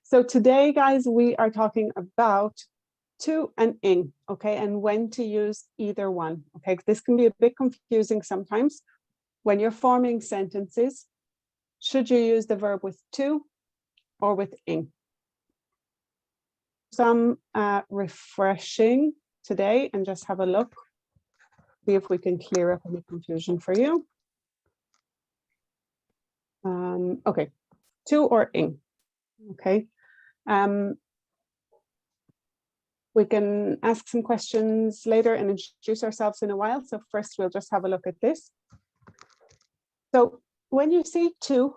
So today, guys, we are talking about to and ing, okay, and when to use either one, okay? This can be a bit confusing sometimes. When you're forming sentences, should you use the verb with to or with ing? Some refreshing today and just have a look, see if we can clear up any confusion for you. Okay, to or ing, okay. We can ask some questions later and introduce ourselves in a while. So first we'll just have a look at this. So when you see to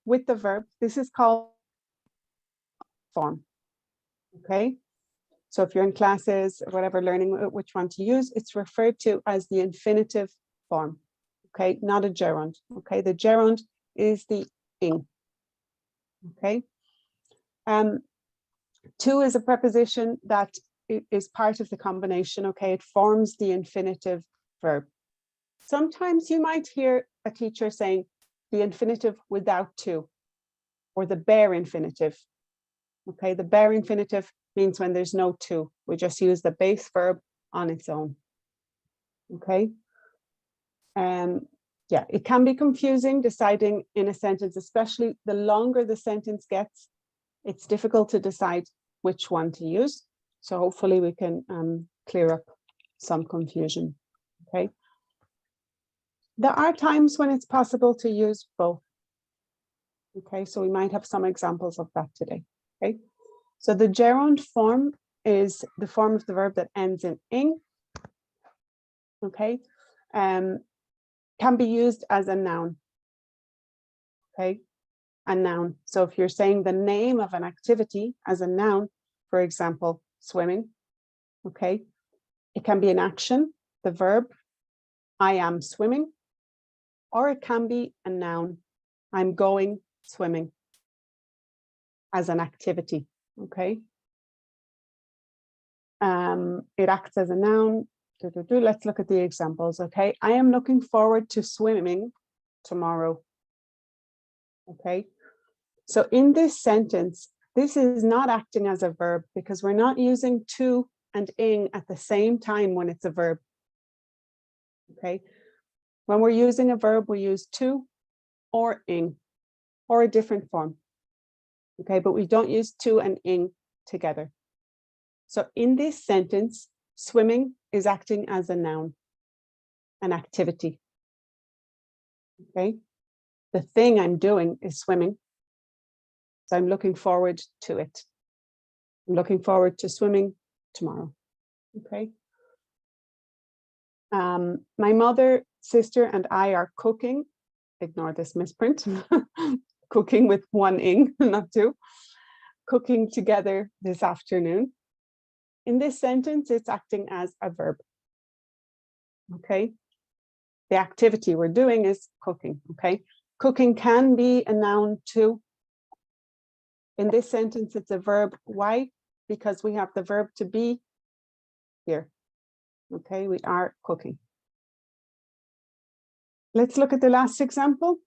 with the verb, this is called form, okay? So if you're in classes, or whatever, learning which one to use, it's referred to as the infinitive form, okay? Not a gerund, okay? The gerund is the ing, okay? To is a preposition that is part of the combination, okay? It forms the infinitive verb. Sometimes you might hear a teacher saying the infinitive without to, or the bare infinitive, okay? The bare infinitive means when there's no to, we just use the base verb on its own, okay? Yeah, it can be confusing deciding in a sentence, especially the longer the sentence gets, it's difficult to decide which one to use. So hopefully we can clear up some confusion, okay? There are times when it's possible to use both, okay? So we might have some examples of that today, okay? So the gerund form is the form of the verb that ends in ing, okay? Can be used as a noun, okay? A noun. So if you're saying the name of an activity as a noun, for example, swimming, okay? It can be an action, the verb, I am swimming, or it can be a noun, I'm going swimming, as an activity, okay? It acts as a noun. Let's look at the examples, okay? I am looking forward to swimming tomorrow, okay? So in this sentence, this is not acting as a verb because we're not using to and ing at the same time when it's a verb, okay? When we're using a verb, we use to or ing or a different form, okay? But we don't use to and ing together. So in this sentence, swimming is acting as a noun, an activity, okay? The thing I'm doing is swimming. So I'm looking forward to it. I'm looking forward to swimming tomorrow, okay? My mother, sister, and I are cooking. Ignore this misprint. Cooking with one ing, not two. Cooking together this afternoon. In this sentence, it's acting as a verb, okay? The activity we're doing is cooking, okay? Cooking can be a noun too. In this sentence, it's a verb. Why? Because we have the verb to be here, okay? We are cooking. Let's look at the last example.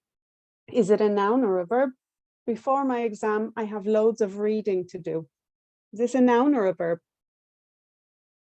Is it a noun or a verb? Before my exam, I have loads of reading to do. Is this a noun or a verb?